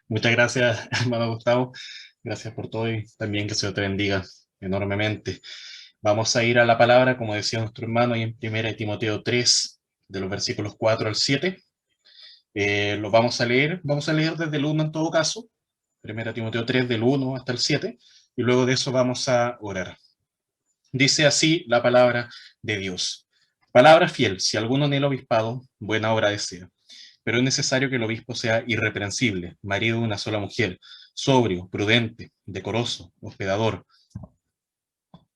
Muchas gracias, hermano Gustavo. Gracias por todo y también que el Señor te bendiga enormemente. Vamos a ir a la palabra, como decía nuestro hermano, y en 1 Timoteo 3, de los versículos 4 al 7. Lo vamos a leer desde el 1 en todo caso, 1 Timoteo 3 del 1 hasta el 7, y luego de eso vamos a orar. Dice así la palabra de Dios. Palabra fiel, si alguno en el obispado, buena obra desea. Pero es necesario que el obispo sea irreprensible, marido de una sola mujer, sobrio, prudente, decoroso, hospedador,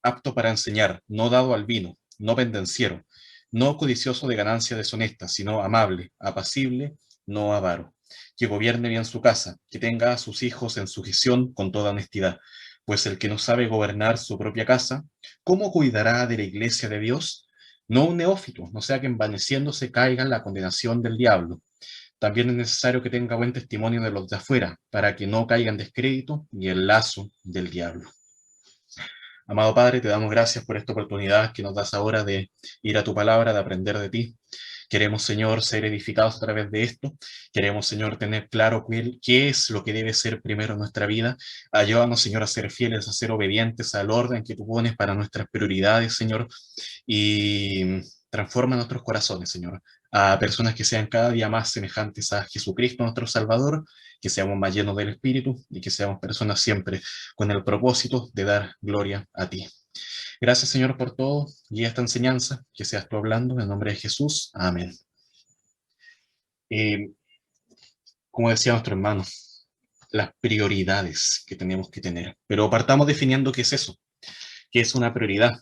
apto para enseñar, no dado al vino, no pendenciero, no codicioso de ganancia deshonesta, sino amable, apacible, no avaro, que gobierne bien su casa, que tenga a sus hijos en sujeción con toda honestidad, pues el que no sabe gobernar su propia casa, ¿cómo cuidará de la iglesia de Dios? No un neófito, no sea que envaneciéndose caiga en la condenación del diablo. También es necesario que tenga buen testimonio de los de afuera, para que no caiga en descrédito y el lazo del diablo. Amado Padre, te damos gracias por esta oportunidad que nos das ahora de ir a tu palabra, de aprender de ti. Queremos, Señor, ser edificados a través de esto. Queremos, Señor, tener claro qué es lo que debe ser primero en nuestra vida. Ayúdanos, Señor, a ser fieles, a ser obedientes al orden que tú pones para nuestras prioridades, Señor. Y transforma nuestros corazones, Señor, a personas que sean cada día más semejantes a Jesucristo, nuestro Salvador, que seamos más llenos del Espíritu y que seamos personas siempre con el propósito de dar gloria a ti. Gracias, Señor, por todo y esta enseñanza, que seas tú hablando, en nombre de Jesús. Amén. Eh, como decía nuestro hermano, las prioridades que tenemos que tener. Pero partamos definiendo qué es eso, qué es una prioridad.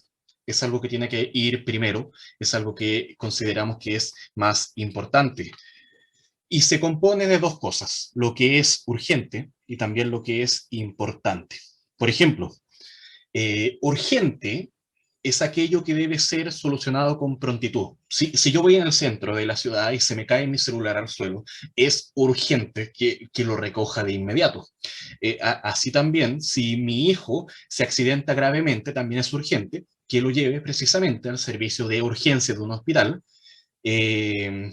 Es algo que tiene que ir primero, es algo que consideramos que es más importante. Y se compone de dos cosas, lo que es urgente y también lo que es importante. Por ejemplo, urgente es aquello que debe ser solucionado con prontitud. Si yo voy en el centro de la ciudad y se me cae mi celular al suelo, es urgente que lo recoja de inmediato. Así también, si mi hijo se accidenta gravemente, también es urgente que lo lleve precisamente al servicio de urgencia de un hospital, eh,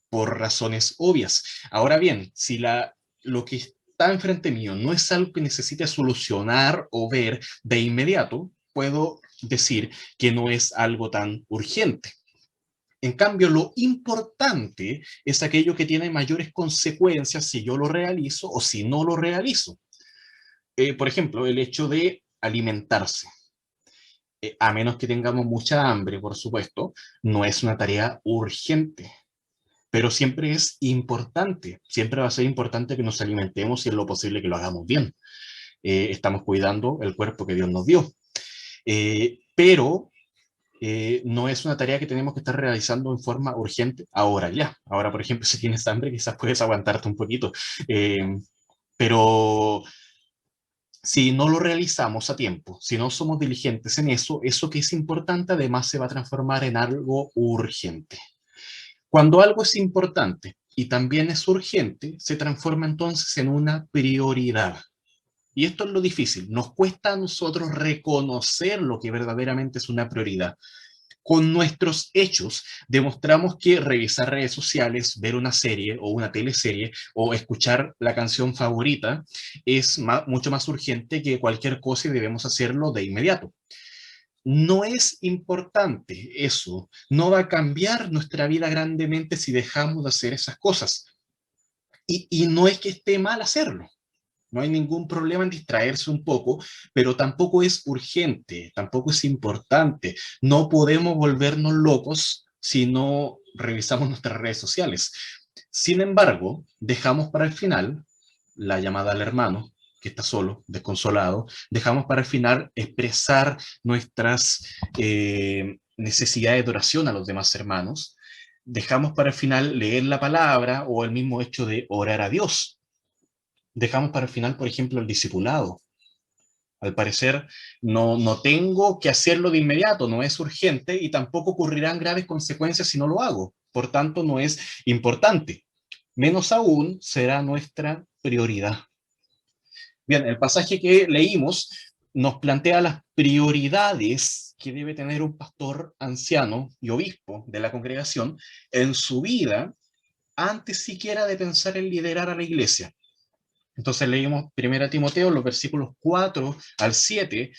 por razones obvias. Ahora bien, si lo que está enfrente mío no es algo que necesite solucionar o ver de inmediato, puedo decir que no es algo tan urgente. En cambio, lo importante es aquello que tiene mayores consecuencias si yo lo realizo o si no lo realizo. Por ejemplo, el hecho de alimentarse. A menos que tengamos mucha hambre, por supuesto, no es una tarea urgente, pero siempre es importante, siempre va a ser importante que nos alimentemos y en lo posible que lo hagamos bien. Estamos cuidando el cuerpo que Dios nos dio. Pero no es una tarea que tenemos que estar realizando en forma urgente ahora ya. Ahora, por ejemplo, si tienes hambre, quizás puedes aguantarte un poquito. Pero si no lo realizamos a tiempo, si no somos diligentes en eso, eso que es importante además se va a transformar en algo urgente. Cuando algo es importante y también es urgente, se transforma entonces en una prioridad. Y esto es lo difícil. Nos cuesta a nosotros reconocer lo que verdaderamente es una prioridad. Con nuestros hechos demostramos que revisar redes sociales, ver una serie o una teleserie o escuchar la canción favorita es mucho más urgente que cualquier cosa y debemos hacerlo de inmediato. No es importante eso, no va a cambiar nuestra vida grandemente si dejamos de hacer esas cosas. Y no es que esté mal hacerlo, no hay ningún problema en distraerse un poco, pero tampoco es urgente, tampoco es importante. No podemos volvernos locos si no revisamos nuestras redes sociales. Sin embargo, dejamos para el final la llamada al hermano, que está solo, desconsolado, dejamos para el final expresar nuestras necesidades de oración a los demás hermanos, dejamos para el final leer la palabra o el mismo hecho de orar a Dios. Dejamos para el final, por ejemplo, el discipulado. Al parecer, no tengo que hacerlo de inmediato, no es urgente y tampoco ocurrirán graves consecuencias si no lo hago. Por tanto, no es importante. Menos aún será nuestra prioridad. Bien, el pasaje que leímos nos plantea las prioridades que debe tener un pastor anciano y obispo de la congregación en su vida antes siquiera de pensar en liderar a la iglesia. Entonces leímos 1 Timoteo, los versículos 4 al 7,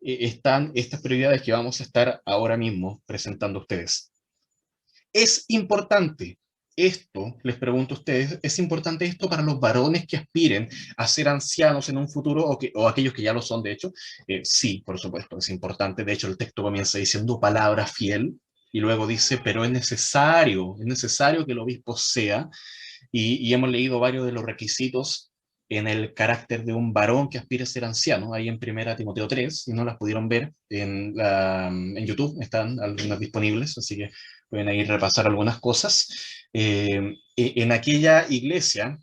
están estas prioridades que vamos a estar ahora mismo presentando a ustedes. Es importante esto, les pregunto a ustedes, ¿es importante esto para los varones que aspiren a ser ancianos en un futuro o aquellos que ya lo son, de hecho? Sí, por supuesto, es importante. De hecho, el texto comienza diciendo palabra fiel y luego dice, pero es necesario que el obispo sea, y hemos leído varios de los requisitos en el carácter de un varón que aspira a ser anciano, ahí en 1 Timoteo 3, si no las pudieron ver en YouTube, están algunas disponibles, así que pueden ahí repasar algunas cosas. En aquella iglesia,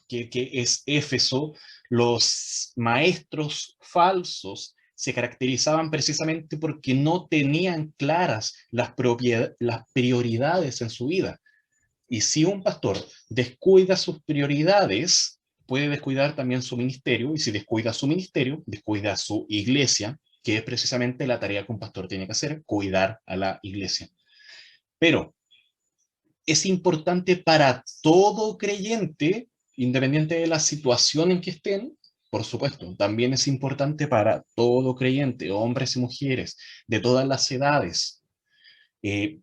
que es Éfeso, los maestros falsos se caracterizaban precisamente porque no tenían claras las prioridades en su vida. Y si un pastor descuida sus prioridades, puede descuidar también su ministerio, y si descuida su ministerio, descuida su iglesia, que es precisamente la tarea que un pastor tiene que hacer, cuidar a la iglesia. Pero es importante para todo creyente, independiente de la situación en que estén, por supuesto, también es importante para todo creyente, hombres y mujeres, de todas las edades. Eh,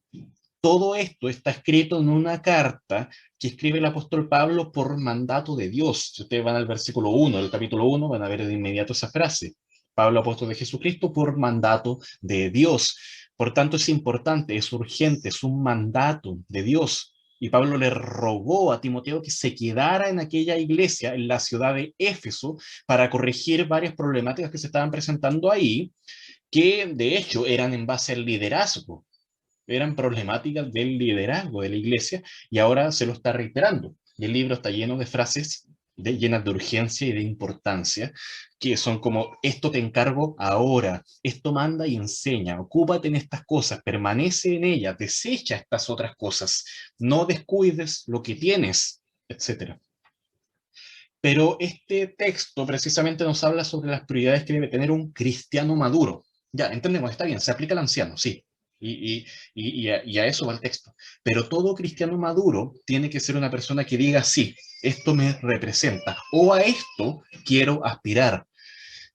Todo esto está escrito en una carta que escribe el apóstol Pablo por mandato de Dios. Si ustedes van al versículo 1 del capítulo 1, van a ver de inmediato esa frase. Pablo, apóstol de Jesucristo, por mandato de Dios. Por tanto, es importante, es urgente, es un mandato de Dios. Y Pablo le rogó a Timoteo que se quedara en aquella iglesia, en la ciudad de Éfeso, para corregir varias problemáticas que se estaban presentando ahí, que de hecho eran en base al liderazgo, eran problemáticas del liderazgo de la iglesia, y ahora se lo está reiterando. Y el libro está lleno de frases llenas de urgencia y de importancia, que son como, esto te encargo ahora, esto manda y enseña, ocúpate en estas cosas, permanece en ellas, desecha estas otras cosas, no descuides lo que tienes, etcétera. Pero este texto precisamente nos habla sobre las prioridades que debe tener un cristiano maduro. Ya, entendemos, está bien, se aplica al anciano, sí, y a eso va el texto. Pero todo cristiano maduro tiene que ser una persona que diga, sí, esto me representa, o a esto quiero aspirar.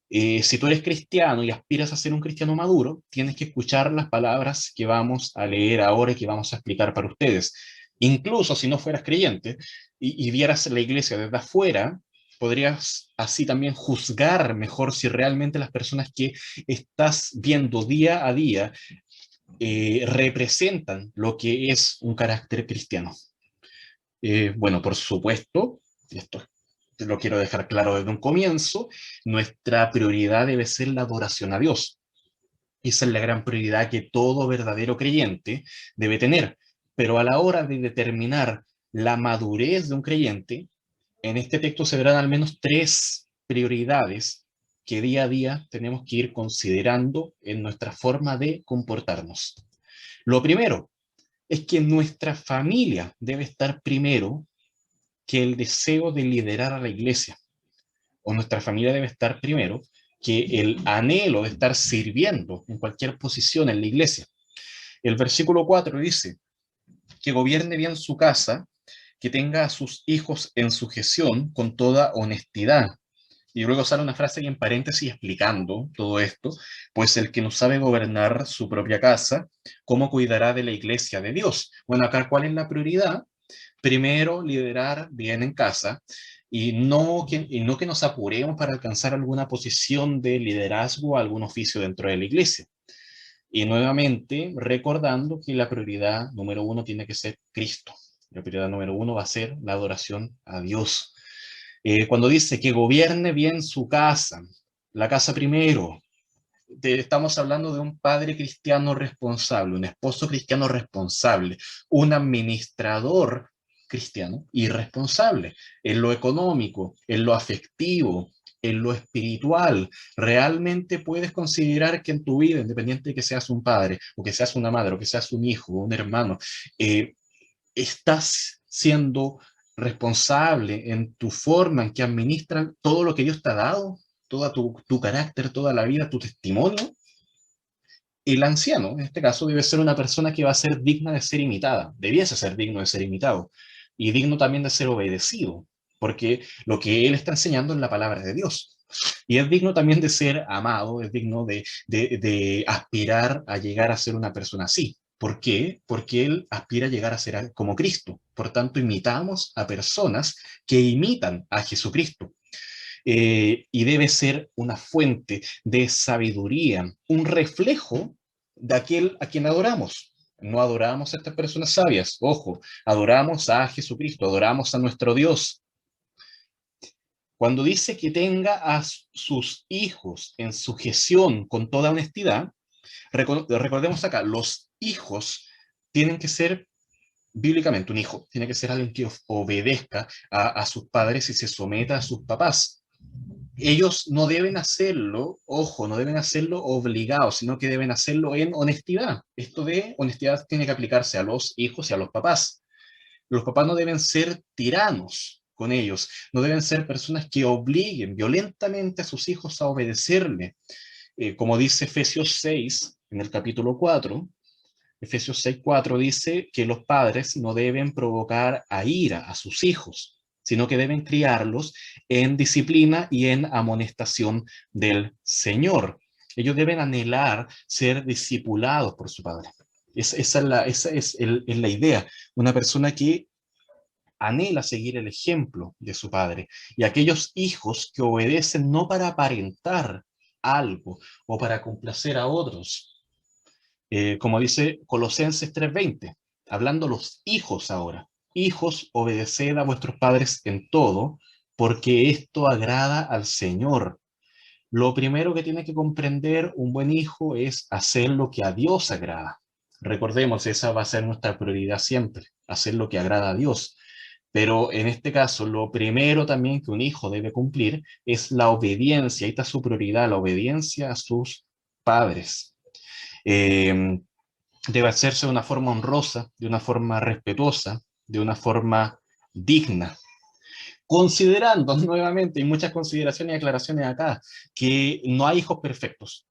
Si tú eres cristiano y aspiras a ser un cristiano maduro, tienes que escuchar las palabras que vamos a leer ahora y que vamos a explicar para ustedes. Incluso si no fueras creyente y vieras la iglesia desde afuera, podrías así también juzgar mejor si realmente las personas que estás viendo día a día representan lo que es un carácter cristiano. Bueno, por supuesto, esto lo quiero dejar claro desde un comienzo, nuestra prioridad debe ser la adoración a Dios. Esa es la gran prioridad que todo verdadero creyente debe tener. Pero a la hora de determinar la madurez de un creyente, en este texto se verán al menos 3 prioridades que día a día tenemos que ir considerando en nuestra forma de comportarnos. Lo primero es que nuestra familia debe estar primero que el deseo de liderar a la iglesia, o nuestra familia debe estar primero que el anhelo de estar sirviendo en cualquier posición en la iglesia. El versículo 4 dice que gobierne bien su casa, que tenga a sus hijos en sujeción con toda honestidad. Y luego sale una frase en paréntesis explicando todo esto, pues el que no sabe gobernar su propia casa, ¿cómo cuidará de la iglesia de Dios? Bueno, acá, ¿cuál es la prioridad? Primero, liderar bien en casa, y no que nos apuremos para alcanzar alguna posición de liderazgo, algún oficio dentro de la iglesia. Y nuevamente, recordando que la prioridad número 1 tiene que ser Cristo. La prioridad número 1 va a ser la adoración a Dios. Cuando dice que gobierne bien su casa, la casa primero, estamos hablando de un padre cristiano responsable, un esposo cristiano responsable, un administrador cristiano y responsable en lo económico, en lo afectivo, en lo espiritual. Realmente puedes considerar que en tu vida, independiente de que seas un padre, o que seas una madre, o que seas un hijo, o un hermano, estás siendo responsable en tu forma en que administran todo lo que Dios te ha dado, todo tu carácter, toda la vida, tu testimonio. El anciano, en este caso, debe ser una persona que va a ser digna de ser imitada, debiese ser digno de ser imitado, y digno también de ser obedecido, porque lo que él está enseñando es la palabra de Dios. Y es digno también de ser amado, es digno de aspirar a llegar a ser una persona así. ¿Por qué? Porque él aspira a llegar a ser como Cristo. Por tanto, imitamos a personas que imitan a Jesucristo. Y debe ser una fuente de sabiduría, un reflejo de aquel a quien adoramos. No adoramos a estas personas sabias, ojo, adoramos a Jesucristo, adoramos a nuestro Dios. Cuando dice que tenga a sus hijos en sujeción con toda honestidad, recordemos acá, los hijos tienen que ser, bíblicamente, un hijo tiene que ser alguien que obedezca a sus padres y se someta a sus papás. Ellos no deben hacerlo, ojo, no deben hacerlo obligados, sino que deben hacerlo en honestidad. Esto de honestidad tiene que aplicarse a los hijos y a los papás. Los papás no deben ser tiranos con ellos, no deben ser personas que obliguen violentamente a sus hijos a obedecerle. Como dice Efesios 6, en el capítulo 4, Efesios 6:4 dice que los padres no deben provocar a ira a sus hijos, sino que deben criarlos en disciplina y en amonestación del Señor. Ellos deben anhelar ser discipulados por su padre. Esa es la idea. Una persona que anhela seguir el ejemplo de su padre. Y aquellos hijos que obedecen no para aparentar algo o para complacer a otros, como dice Colosenses 3:20, hablando los hijos ahora. Hijos, obedeced a vuestros padres en todo, porque esto agrada al Señor. Lo primero que tiene que comprender un buen hijo es hacer lo que a Dios agrada. Recordemos, esa va a ser nuestra prioridad siempre, hacer lo que agrada a Dios. Pero en este caso, lo primero también que un hijo debe cumplir es la obediencia. Ahí está su prioridad, la obediencia a sus padres. Eh, Debe hacerse de una forma honrosa, de una forma respetuosa, de una forma digna. Considerando nuevamente, hay muchas consideraciones y aclaraciones acá, que no hay hijos perfectos.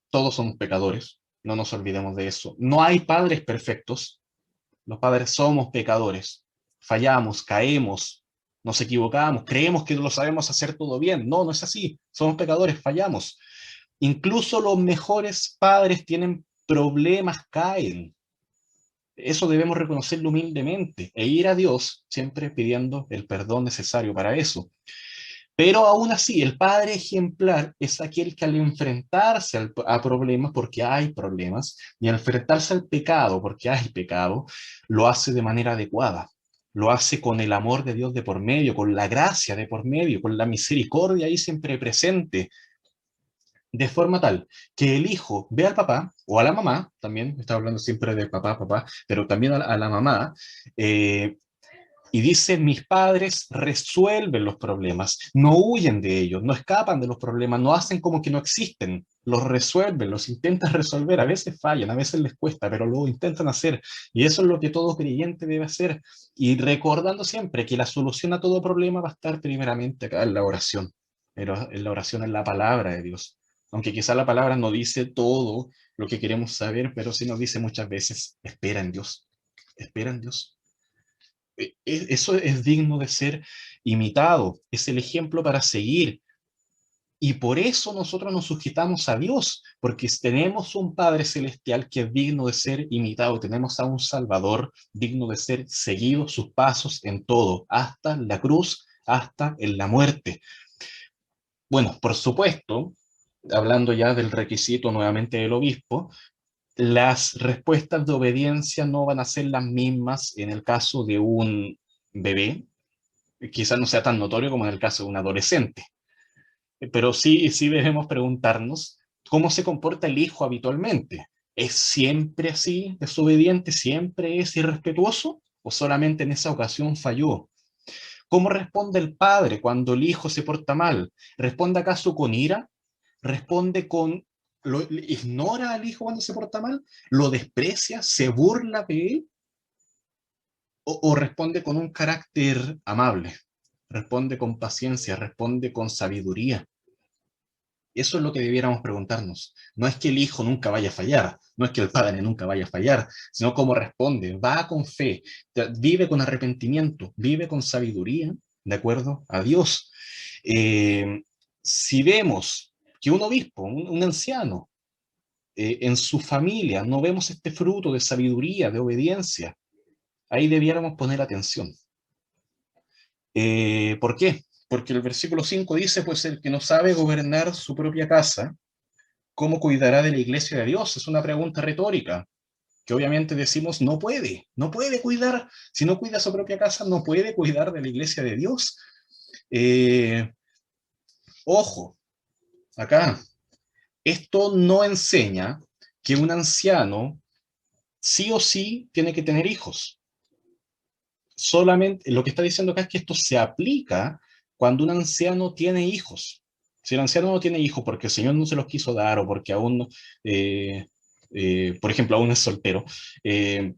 Todos somos pecadores, no nos olvidemos de eso. No hay padres perfectos, los padres somos pecadores. Fallamos, caemos, nos equivocamos, creemos que lo sabemos hacer todo bien. No, no es así. Somos pecadores, fallamos. Incluso los mejores padres tienen problemas, caen. Eso debemos reconocerlo humildemente e ir a Dios siempre pidiendo el perdón necesario para eso. Pero aún así, el padre ejemplar es aquel que al enfrentarse a problemas, porque hay problemas, y al enfrentarse al pecado, porque hay pecado, lo hace de manera adecuada. Lo hace con el amor de Dios de por medio, con la gracia de por medio, con la misericordia ahí siempre presente, de forma tal que el hijo ve al papá o a la mamá, también está hablando siempre de papá, papá, pero también a la mamá, eh, y dice, mis padres resuelven los problemas, no huyen de ellos, no escapan de los problemas, no hacen como que no existen, los resuelven, los intentan resolver, a veces fallan, a veces les cuesta, pero lo intentan hacer. Y eso es lo que todo creyente debe hacer. Y recordando siempre que la solución a todo problema va a estar primeramente acá en la oración, pero en la oración en la palabra de Dios. Aunque quizá la palabra no dice todo lo que queremos saber, pero sí nos dice muchas veces, espera en Dios, espera en Dios. Eso es digno de ser imitado, es el ejemplo para seguir. Y por eso nosotros nos sujetamos a Dios, porque tenemos un Padre Celestial que es digno de ser imitado, tenemos a un Salvador digno de ser seguido sus pasos en todo, hasta la cruz, hasta en la muerte. Bueno, por supuesto, hablando ya del requisito nuevamente del obispo, las respuestas de obediencia no van a ser las mismas en el caso de un bebé, quizás no sea tan notorio como en el caso de un adolescente, pero sí debemos preguntarnos cómo se comporta el hijo habitualmente. ¿Es siempre así, desobediente, siempre es irrespetuoso o solamente en esa ocasión falló? ¿Cómo responde el padre cuando el hijo se porta mal? ¿Responde acaso con ira? ¿Responde con... ignora al hijo cuando se porta mal? ¿Lo desprecia? ¿Se burla de él? ¿O responde con un carácter amable? Responde con paciencia, responde con sabiduría. Eso es lo que debiéramos preguntarnos. No es que el hijo nunca vaya a fallar, no es que el padre nunca vaya a fallar, sino cómo responde. Va con fe, vive con arrepentimiento, vive con sabiduría, de acuerdo a Dios. Si vemos que un obispo, un anciano, en su familia no vemos este fruto de sabiduría, de obediencia, ahí debiéramos poner atención. ¿Por qué? Porque el versículo 5 dice, pues el que no sabe gobernar su propia casa, ¿cómo cuidará de la iglesia de Dios? Es una pregunta retórica, que obviamente decimos, no puede cuidar, si no cuida su propia casa, no puede cuidar de la iglesia de Dios. Eh, Ojo, acá, esto no enseña que un anciano sí o sí tiene que tener hijos. Solamente, lo que está diciendo acá es que esto se aplica cuando un anciano tiene hijos. Si el anciano no tiene hijos porque el Señor no se los quiso dar o porque aún no, por ejemplo, aún es soltero, eh,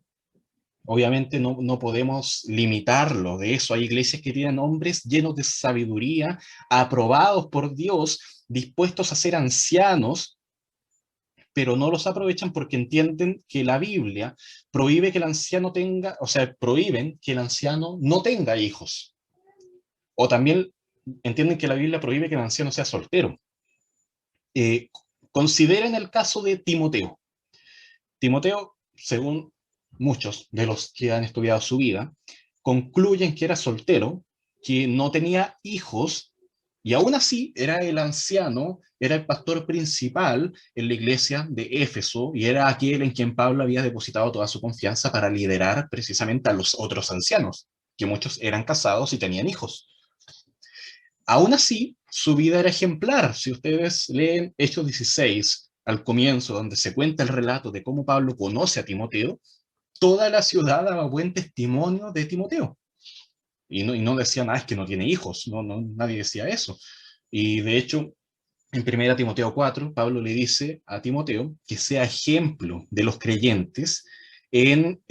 obviamente no podemos limitarlo de eso. Hay iglesias que tienen hombres llenos de sabiduría, aprobados por Dios, dispuestos a ser ancianos, pero no los aprovechan porque entienden que la Biblia prohíbe que el anciano tenga, o sea, prohíben que el anciano no tenga hijos. O también entienden que la Biblia prohíbe que el anciano sea soltero. Eh, Consideren el caso de Timoteo. Timoteo, según muchos de los que han estudiado su vida, concluyen que era soltero, que no tenía hijos, y aún así era el anciano, era el pastor principal en la iglesia de Éfeso, y era aquel en quien Pablo había depositado toda su confianza para liderar precisamente a los otros ancianos, que muchos eran casados y tenían hijos. Aún así, su vida era ejemplar. Si ustedes leen Hechos 16, al comienzo, donde se cuenta el relato de cómo Pablo conoce a Timoteo, toda la ciudad daba buen testimonio de Timoteo. Y no decían, es que no tiene hijos. No, nadie decía eso. Y de hecho, en 1 Timoteo 4, Pablo le dice a Timoteo que sea ejemplo de los creyentes en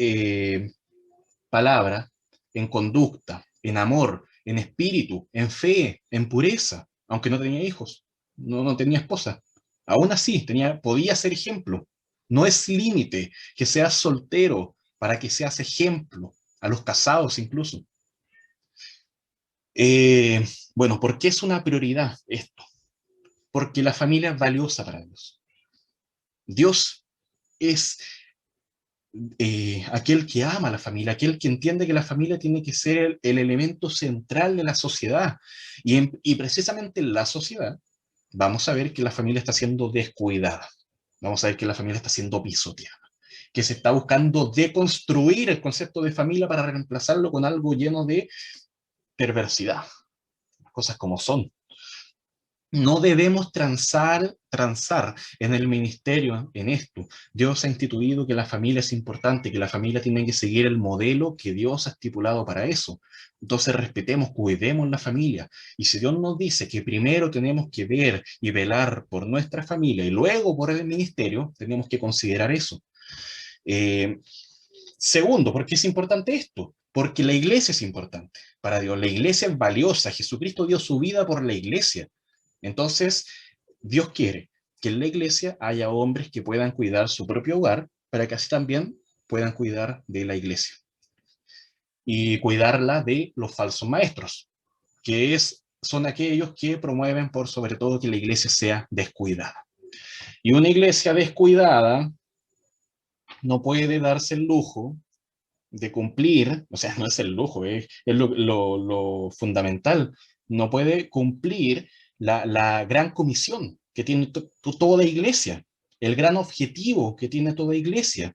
palabra, en conducta, en amor, en espíritu, en fe, en pureza, aunque no tenía hijos, no tenía esposa. Aún así, podía ser ejemplo. No es límite que seas soltero para que seas ejemplo, a los casados incluso. Eh, bueno, ¿por qué es una prioridad esto? Porque la familia es valiosa para Dios. Dios es aquel que ama a la familia, aquel que entiende que la familia tiene que ser el elemento central de la sociedad. Y precisamente en la sociedad vamos a ver que la familia está siendo descuidada, vamos a ver que la familia está siendo pisoteada, que se está buscando deconstruir el concepto de familia para reemplazarlo con algo lleno de perversidad, cosas como son. No debemos transar en el ministerio en esto. Dios ha instituido que la familia es importante, que la familia tiene que seguir el modelo que Dios ha estipulado para eso. Entonces respetemos, cuidemos la familia. Y si Dios nos dice que primero tenemos que ver y velar por nuestra familia y luego por el ministerio, tenemos que considerar eso. Eh, Segundo, ¿por qué es importante esto? Porque la iglesia es importante para Dios. La iglesia es valiosa. Jesucristo dio su vida por la iglesia. Entonces, Dios quiere que en la iglesia haya hombres que puedan cuidar su propio hogar para que así también puedan cuidar de la iglesia y cuidarla de los falsos maestros, son aquellos que promueven por sobre todo que la iglesia sea descuidada. Y una iglesia descuidada no puede darse el lujo de cumplir, o sea, no es el lujo, es lo fundamental, no puede cumplir la gran comisión que tiene toda iglesia, el gran objetivo que tiene toda iglesia.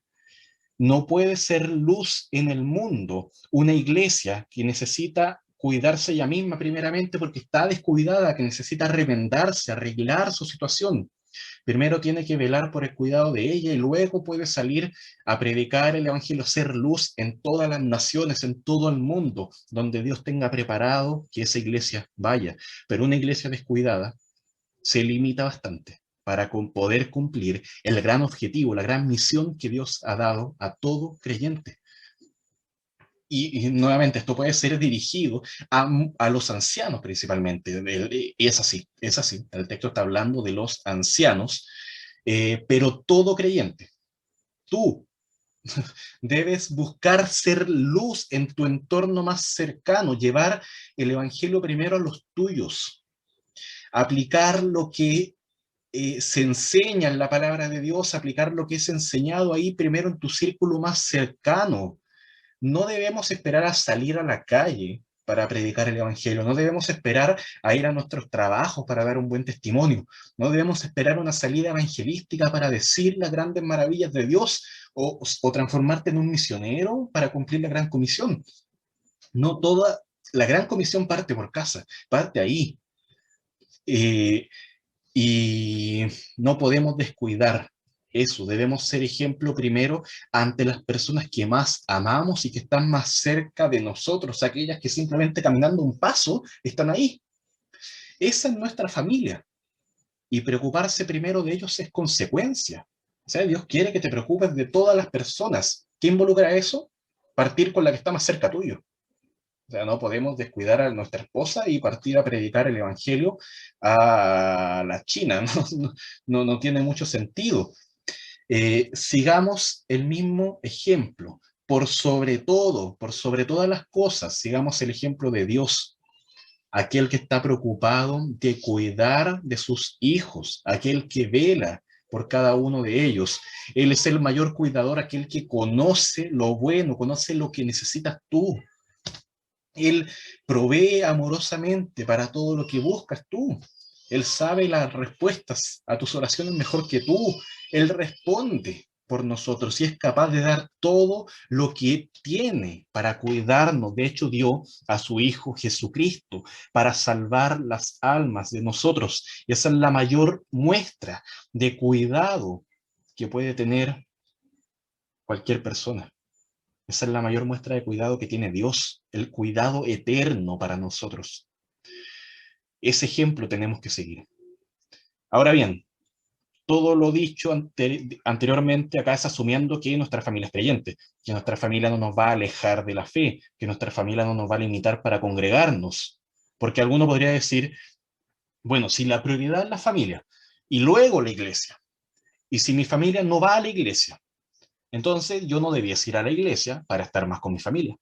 No puede ser luz en el mundo una iglesia que necesita cuidarse ella misma primeramente porque está descuidada, que necesita remendarse, arreglar su situación. Primero tiene que velar por el cuidado de ella y luego puede salir a predicar el Evangelio, ser luz en todas las naciones, en todo el mundo, donde Dios tenga preparado que esa iglesia vaya. Pero una iglesia descuidada se limita bastante para poder cumplir el gran objetivo, la gran misión que Dios ha dado a todo creyente. y nuevamente, esto puede ser dirigido a los ancianos principalmente. Y es así. El texto está hablando de los ancianos, pero todo creyente, tú debes buscar ser luz en tu entorno más cercano, llevar el evangelio primero a los tuyos, aplicar lo que se enseña en la palabra de Dios, aplicar lo que es enseñado ahí primero en tu círculo más cercano. No debemos esperar a salir a la calle para predicar el evangelio, no debemos esperar a ir a nuestros trabajos para dar un buen testimonio, no debemos esperar una salida evangelística para decir las grandes maravillas de Dios o transformarte en un misionero para cumplir la gran comisión. No toda la gran comisión parte por casa, parte ahí. Eh, y no podemos descuidar eso, debemos ser ejemplo primero ante las personas que más amamos y que están más cerca de nosotros, aquellas que simplemente caminando un paso están ahí. Esa es nuestra familia y preocuparse primero de ellos es consecuencia. O sea, Dios quiere que te preocupes de todas las personas. ¿Qué involucra eso? Partir con la que está más cerca tuyo. O sea, no podemos descuidar a nuestra esposa y partir a predicar el evangelio a la China. No tiene mucho sentido. Sigamos el mismo ejemplo. Por sobre todas las cosas, sigamos el ejemplo de Dios, aquel que está preocupado de cuidar de sus hijos, aquel que vela por cada uno de ellos. Él es el mayor cuidador, aquel que conoce lo bueno, conoce lo que necesitas tú. Él provee amorosamente para todo lo que buscas tú. Él sabe las respuestas a tus oraciones mejor que tú. Él responde por nosotros y es capaz de dar todo lo que tiene para cuidarnos. De hecho, dio a su Hijo Jesucristo para salvar las almas de nosotros. Y esa es la mayor muestra de cuidado que puede tener cualquier persona. Esa es la mayor muestra de cuidado que tiene Dios, el cuidado eterno para nosotros. Ese ejemplo tenemos que seguir. Ahora bien, todo lo dicho anteriormente acá es asumiendo que nuestra familia es creyente, que nuestra familia no nos va a alejar de la fe, que nuestra familia no nos va a limitar para congregarnos. Porque alguno podría decir, bueno, si la prioridad es la familia y luego la iglesia, y si mi familia no va a la iglesia, entonces yo no debiese ir a la iglesia para estar más con mi familia.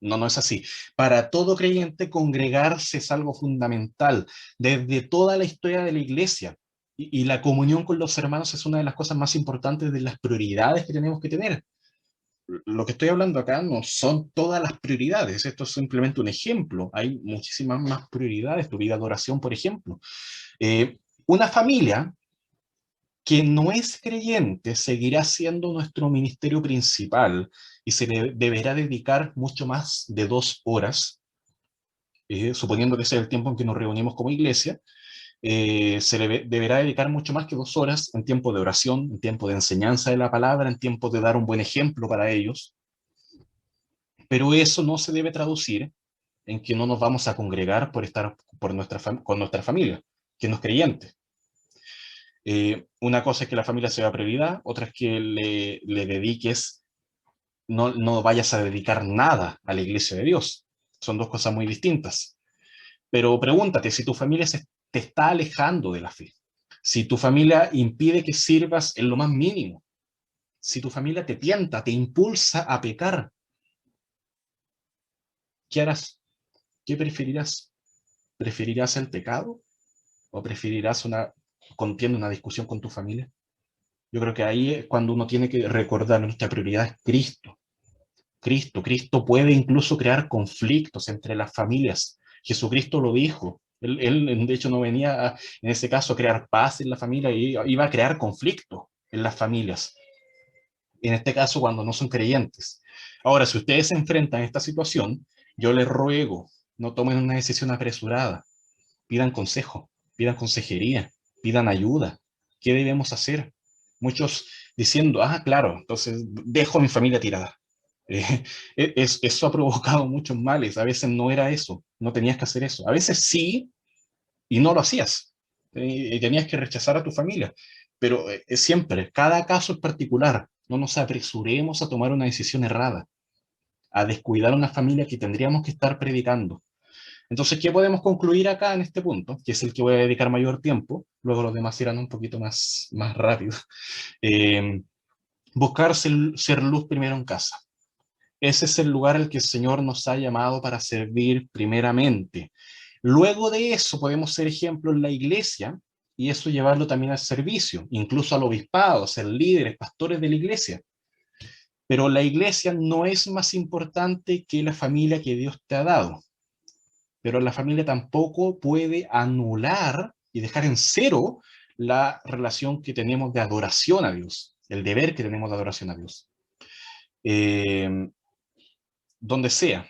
No, no es así. Para todo creyente, congregarse es algo fundamental. Desde toda la historia de la iglesia y la comunión con los hermanos es una de las cosas más importantes, de las prioridades que tenemos que tener. Lo que estoy hablando acá no son todas las prioridades, esto es simplemente un ejemplo. Hay muchísimas más prioridades, tu vida de oración, por ejemplo. Una familia que no es creyente seguirá siendo nuestro ministerio principal y se le deberá dedicar mucho más de 2 horas, suponiendo que sea el tiempo en que nos reunimos como iglesia. Se le deberá dedicar mucho más que 2 horas en tiempo de oración, en tiempo de enseñanza de la palabra, en tiempo de dar un buen ejemplo para ellos. Pero eso no se debe traducir en que no nos vamos a congregar por estar con nuestra familia, que no es creyente. Una cosa es que la familia sea prioridad, otra es que le dediques, no vayas a dedicar nada a la iglesia de Dios. Son dos cosas muy distintas. Pero pregúntate, si tu familia te está alejando de la fe, si tu familia impide que sirvas en lo más mínimo, si tu familia te tienta, te impulsa a pecar, ¿qué harás? ¿Qué preferirás? ¿Preferirás el pecado o preferirás una contienda, una discusión con tu familia? Yo creo que ahí es cuando uno tiene que recordar nuestra prioridad es Cristo. Cristo puede incluso crear conflictos entre las familias. Jesucristo lo dijo. Él de hecho no venía en ese caso a crear paz en la familia, iba a crear conflicto en las familias. En este caso cuando no son creyentes. Ahora, si ustedes se enfrentan a esta situación, yo les ruego, no tomen una decisión apresurada. Pidan consejo, pidan consejería, pidan ayuda. ¿Qué debemos hacer? Muchos diciendo, claro, entonces dejo a mi familia tirada. Eh, eso ha provocado muchos males. A veces no era eso, no tenías que hacer eso. A veces sí, y no lo hacías. Y tenías que rechazar a tu familia. Pero siempre, cada caso es particular. No nos apresuremos a tomar una decisión errada. a descuidar una familia que tendríamos que estar predicando. Entonces, ¿qué podemos concluir acá en este punto? Que es el que voy a dedicar mayor tiempo, luego los demás irán un poquito más rápido. Buscar ser luz primero en casa. Ese es el lugar al que el Señor nos ha llamado para servir primeramente. Luego de eso podemos ser ejemplo en la iglesia y eso llevarlo también al servicio, incluso al obispado, ser líderes, pastores de la iglesia. Pero la iglesia no es más importante que la familia que Dios te ha dado. Pero la familia tampoco puede anular y dejar en cero la relación que tenemos de adoración a Dios, el deber que tenemos de adoración a Dios. Donde sea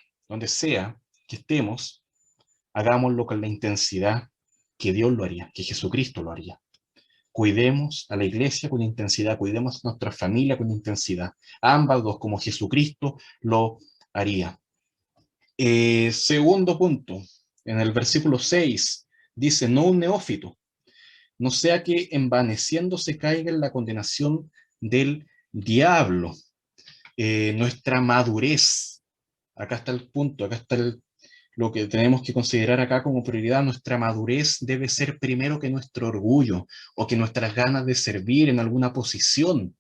que estemos, hagámoslo con la intensidad que Dios lo haría, que Jesucristo lo haría. Cuidemos a la iglesia con intensidad, cuidemos a nuestra familia con intensidad. Ambas dos, como Jesucristo lo haría. Segundo punto, en el versículo 6, dice, no un neófito, no sea que envaneciéndose caiga en la condenación del diablo. Nuestra madurez, acá está el punto, acá está lo que tenemos que considerar acá como prioridad. Nuestra madurez debe ser primero que nuestro orgullo o que nuestras ganas de servir en alguna posición.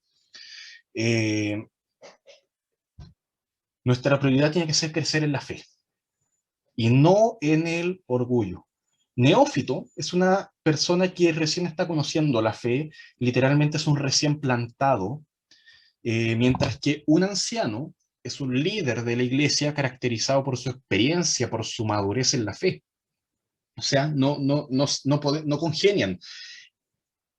Nuestra prioridad tiene que ser crecer en la fe y no en el orgullo. Neófito es una persona que recién está conociendo la fe, literalmente es un recién plantado, mientras que un anciano es un líder de la iglesia caracterizado por su experiencia, por su madurez en la fe. O sea, no congenian.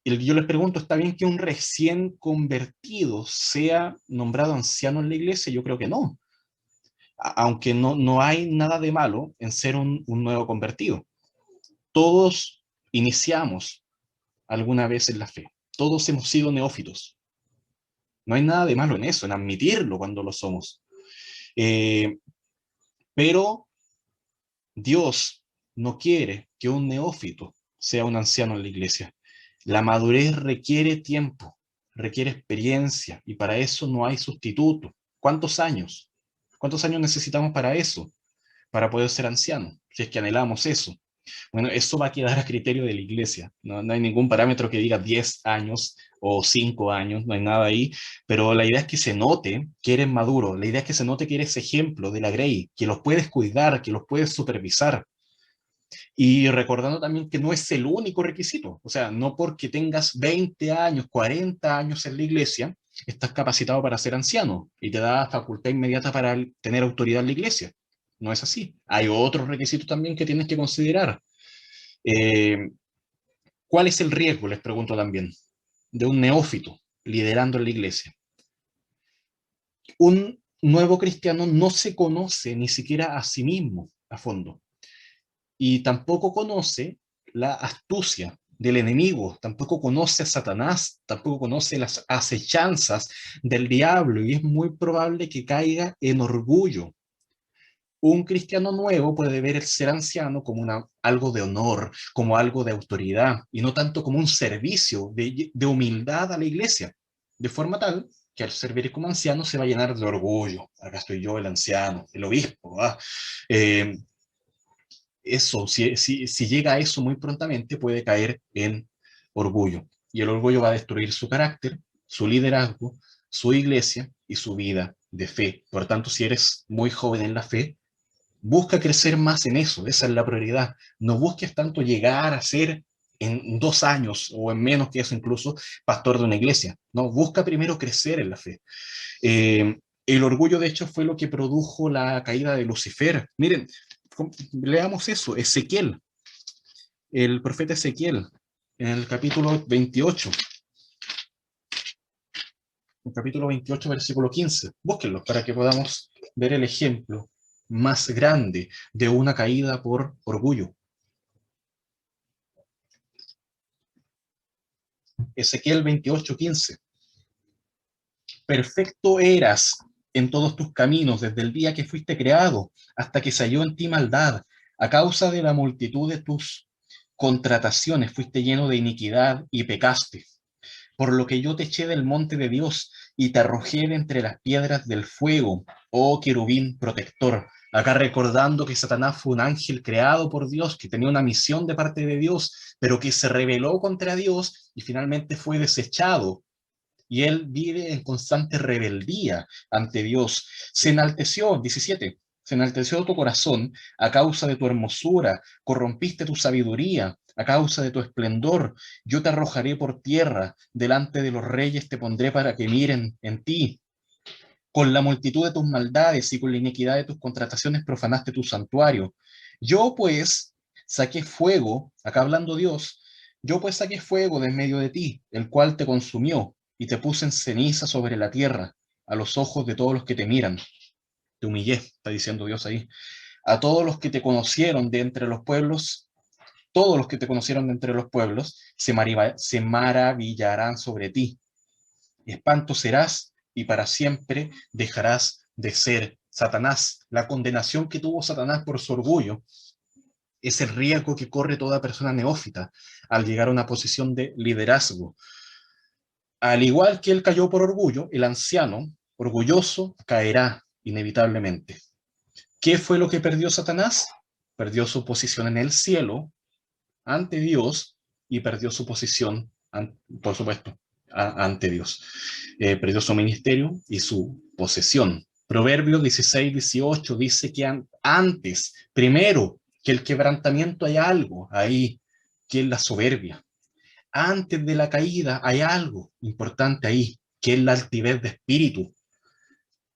Yo les pregunto, ¿está bien que un recién convertido sea nombrado anciano en la iglesia? Yo creo que no. Aunque no hay nada de malo en ser un nuevo convertido. Todos iniciamos alguna vez en la fe. Todos hemos sido neófitos. No hay nada de malo en eso, en admitirlo cuando lo somos. Pero Dios no quiere que un neófito sea un anciano en la iglesia. La madurez requiere tiempo, requiere experiencia, y para eso no hay sustituto. ¿Cuántos años? ¿Cuántos años necesitamos para eso? Para poder ser anciano, si es que anhelamos eso. Bueno, eso va a quedar a criterio de la iglesia. No hay ningún parámetro que diga 10 años o 5 años, no hay nada ahí, pero la idea es que se note que eres maduro, la idea es que se note que eres ejemplo de la Grey, que los puedes cuidar, que los puedes supervisar. Y recordando también que no es el único requisito, o sea, no porque tengas 20 años, 40 años en la iglesia, estás capacitado para ser anciano y te da facultad inmediata para tener autoridad en la iglesia. No es así. Hay otros requisitos también que tienes que considerar. ¿Cuál es el riesgo, les pregunto también, de un neófito liderando en la iglesia? Un nuevo cristiano no se conoce ni siquiera a sí mismo a fondo. Y tampoco conoce la astucia del enemigo, tampoco conoce a Satanás, tampoco conoce las acechanzas del diablo, y es muy probable que caiga en orgullo. Un cristiano nuevo puede ver el ser anciano como algo de honor, como algo de autoridad, y no tanto como un servicio de humildad a la iglesia, de forma tal que al servir como anciano se va a llenar de orgullo. Acá estoy yo, el anciano, el obispo. Eso, si llega a eso muy prontamente, puede caer en orgullo. Y el orgullo va a destruir su carácter, su liderazgo, su iglesia y su vida de fe. Por tanto, si eres muy joven en la fe, busca crecer más en eso, esa es la prioridad. No busques tanto llegar a ser en 2 años o en menos que eso incluso pastor de una iglesia. No, busca primero crecer en la fe. El orgullo, de hecho, fue lo que produjo la caída de Lucifer. Miren, leamos eso, Ezequiel, el profeta Ezequiel, en el capítulo 28. El capítulo 28, versículo 15. Búsquenlo para que podamos ver el ejemplo más grande de una caída por orgullo. Ezequiel 28:15. Perfecto eras en todos tus caminos desde el día que fuiste creado hasta que se halló en ti maldad. A causa de la multitud de tus contrataciones fuiste lleno de iniquidad y pecaste. Por lo que yo te eché del monte de Dios y te arrojé de entre las piedras del fuego, oh querubín protector. Acá recordando que Satanás fue un ángel creado por Dios, que tenía una misión de parte de Dios, pero que se rebeló contra Dios y finalmente fue desechado. Y él vive en constante rebeldía ante Dios. Se enalteció, 17, se enalteció tu corazón a causa de tu hermosura, corrompiste tu sabiduría, a causa de tu esplendor. Yo te arrojaré por tierra, delante de los reyes te pondré para que miren en ti. Con la multitud de tus maldades y con la iniquidad de tus contrataciones profanaste tu santuario. Yo pues saqué fuego, acá hablando Dios, yo pues saqué fuego de en medio de ti, el cual te consumió, y te puse en ceniza sobre la tierra, a los ojos de todos los que te miran. Te humillé, está diciendo Dios ahí. A todos los que te conocieron de entre los pueblos, todos los que te conocieron de entre los pueblos, se maravillarán sobre ti. Espanto serás y para siempre dejarás de ser Satanás. La condenación que tuvo Satanás por su orgullo es el riesgo que corre toda persona neófita al llegar a una posición de liderazgo. Al igual que él cayó por orgullo, el anciano orgulloso caerá inevitablemente. ¿Qué fue lo que perdió Satanás? Perdió su posición en el cielo ante Dios y perdió su posición, por supuesto, ante Dios. Perdió su ministerio y su posesión. Proverbios 16-18 dice que antes, primero, que el quebrantamiento hay algo ahí, que es la soberbia. Antes de la caída hay algo importante ahí, que es la altivez de espíritu.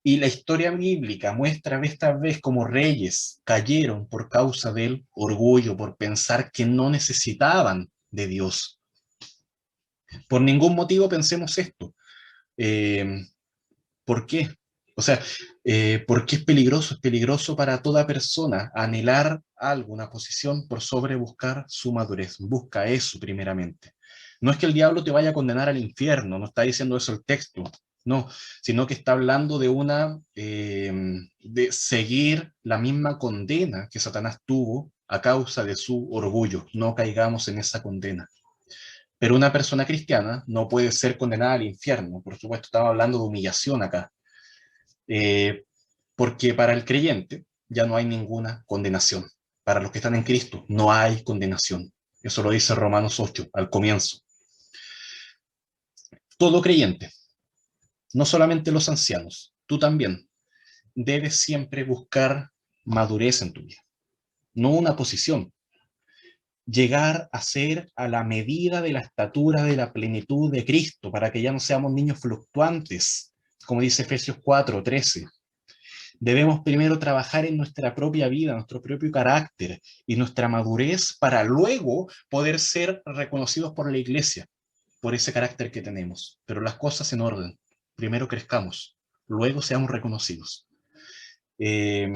Y la historia bíblica muestra vez tras vez cómo reyes cayeron por causa del orgullo, por pensar que no necesitaban de Dios. Por ningún motivo pensemos esto. ¿Por qué? O sea, porque es peligroso. Es peligroso para toda persona anhelar algo, una posición, por sobre buscar su madurez. Busca eso primeramente. No es que el diablo te vaya a condenar al infierno, no está diciendo eso el texto, no, sino que está hablando de seguir la misma condena que Satanás tuvo a causa de su orgullo. No caigamos en esa condena. Pero una persona cristiana no puede ser condenada al infierno. Por supuesto, estamos hablando de humillación acá. Eh, Porque para el creyente ya no hay ninguna condenación. Para los que están en Cristo no hay condenación. Eso lo dice Romanos 8 al comienzo. Todo creyente, no solamente los ancianos, tú también debes siempre buscar madurez en tu vida, no una posición. Llegar a ser a la medida de la estatura de la plenitud de Cristo, para que ya no seamos niños fluctuantes, como dice Efesios 4:13. Debemos primero trabajar en nuestra propia vida, nuestro propio carácter y nuestra madurez para luego poder ser reconocidos por la iglesia, por ese carácter que tenemos. Pero las cosas en orden. Primero crezcamos, luego seamos reconocidos. Eh,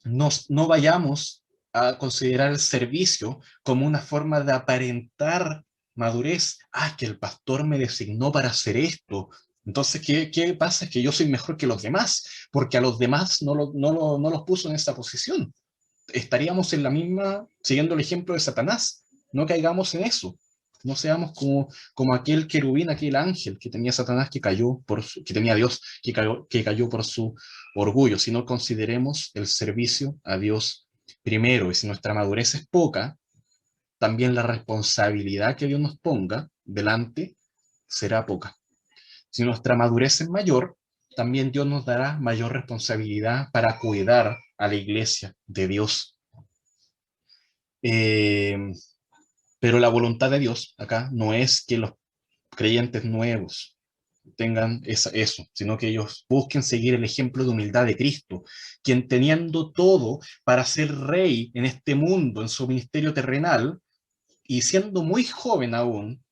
no vayamos a considerar el servicio como una forma de aparentar madurez. Ah, que el pastor me designó para hacer esto. Entonces, ¿qué pasa? Es que yo soy mejor que los demás, porque a los demás no los puso en esa posición. Estaríamos en la misma, siguiendo el ejemplo de Satanás. No caigamos en eso. No seamos como aquel querubín, aquel ángel que tenía Satanás que tenía Dios, que cayó por su orgullo, sino consideremos el servicio a Dios primero. Y si nuestra madurez es poca, también la responsabilidad que Dios nos ponga delante será poca. Si nuestra madurez es mayor, también Dios nos dará mayor responsabilidad para cuidar a la iglesia de Dios. Pero la voluntad de Dios acá no es que los creyentes nuevos tengan eso, sino que ellos busquen seguir el ejemplo de humildad de Cristo, quien teniendo todo para ser rey en este mundo, en su ministerio terrenal, y siendo muy joven aún,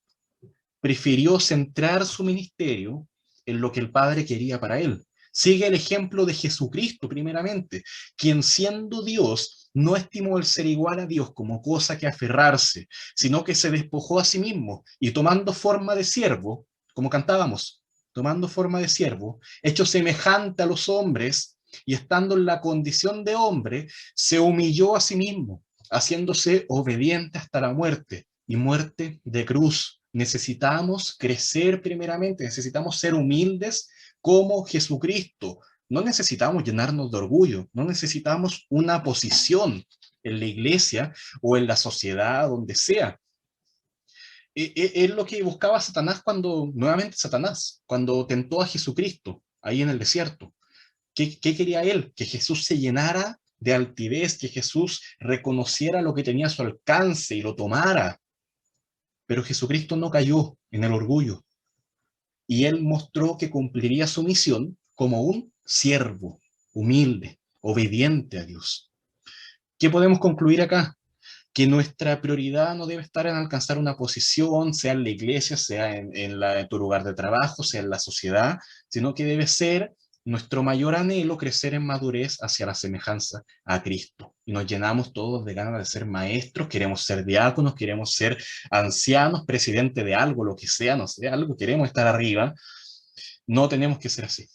prefirió centrar su ministerio en lo que el Padre quería para él. Sigue el ejemplo de Jesucristo primeramente, quien siendo Dios no estimó el ser igual a Dios como cosa que aferrarse, sino que se despojó a sí mismo y tomando forma de siervo, como cantábamos, tomando forma de siervo, hecho semejante a los hombres y estando en la condición de hombre, se humilló a sí mismo, haciéndose obediente hasta la muerte y muerte de cruz. Necesitamos crecer primeramente, necesitamos ser humildes como Jesucristo. No necesitamos llenarnos de orgullo, no necesitamos una posición en la iglesia o en la sociedad, donde sea. Es lo que buscaba Satanás nuevamente Satanás, cuando tentó a Jesucristo ahí en el desierto. ¿Qué quería él? Que Jesús se llenara de altivez, que Jesús reconociera lo que tenía a su alcance y lo tomara. Pero Jesucristo no cayó en el orgullo, y él mostró que cumpliría su misión como un siervo, humilde, obediente a Dios. ¿Qué podemos concluir acá? Que nuestra prioridad no debe estar en alcanzar una posición, sea en la iglesia, sea en tu lugar de trabajo, sea en la sociedad, sino que debe ser nuestro mayor anhelo crecer en madurez hacia la semejanza a Cristo. Y nos llenamos todos de ganas de ser maestros, queremos ser diáconos, queremos ser ancianos, presidente de algo, lo que sea, no sé, algo, queremos estar arriba. No tenemos que ser así.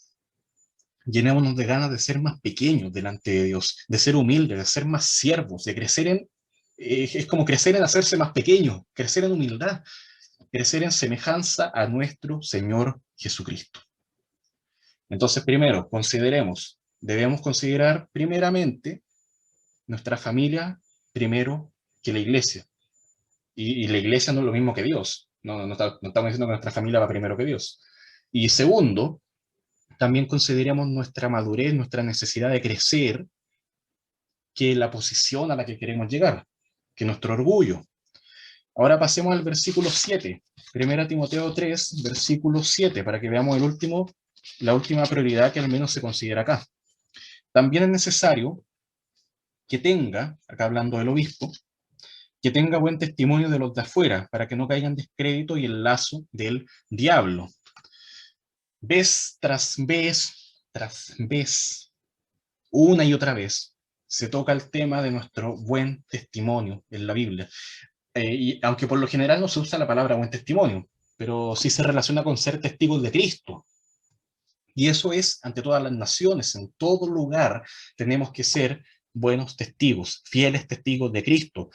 Llenémonos de ganas de ser más pequeños delante de Dios, de ser humildes, de ser más siervos, de crecer es como crecer en hacerse más pequeño, crecer en humildad, crecer en semejanza a nuestro Señor Jesucristo. Entonces, primero, debemos considerar primeramente nuestra familia primero que la iglesia. Y la iglesia no es lo mismo que Dios. No estamos diciendo que nuestra familia va primero que Dios. Y segundo, también consideremos nuestra madurez, nuestra necesidad de crecer, que la posición a la que queremos llegar, que nuestro orgullo. Ahora pasemos al versículo 7, 1 Timoteo 3, versículo 7, para que veamos la última prioridad que al menos se considera acá. También es necesario que tenga, acá hablando del obispo, que tenga buen testimonio de los de afuera, para que no caiga en descrédito y el lazo del diablo. Vez tras vez, una y otra vez, se toca el tema de nuestro buen testimonio en la Biblia. Y aunque por lo general no se usa la palabra buen testimonio, pero sí se relaciona con ser testigos de Cristo. Y eso es ante todas las naciones, en todo lugar tenemos que ser buenos testigos, fieles testigos de Cristo.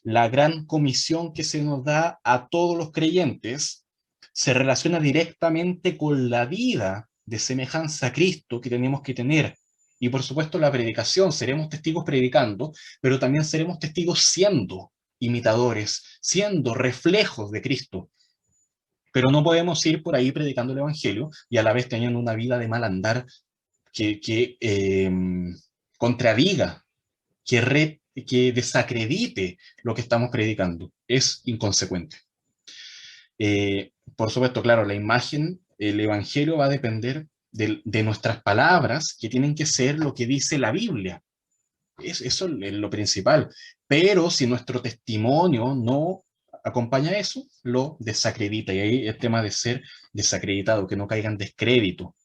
La gran comisión que se nos da a todos los creyentes se relaciona directamente con la vida de semejanza a Cristo que tenemos que tener. Y por supuesto la predicación, seremos testigos predicando, pero también seremos testigos siendo imitadores, siendo reflejos de Cristo. Pero no podemos ir por ahí predicando el Evangelio y a la vez teniendo una vida de mal andar que contradiga, que desacredite lo que estamos predicando. Es inconsecuente. Por supuesto, claro, la imagen, el Evangelio va a depender de nuestras palabras, que tienen que ser lo que dice la Biblia. Eso es lo principal. Pero si nuestro testimonio no acompaña eso, lo desacredita. Y ahí el tema de ser desacreditado, que no caiga en descrédito.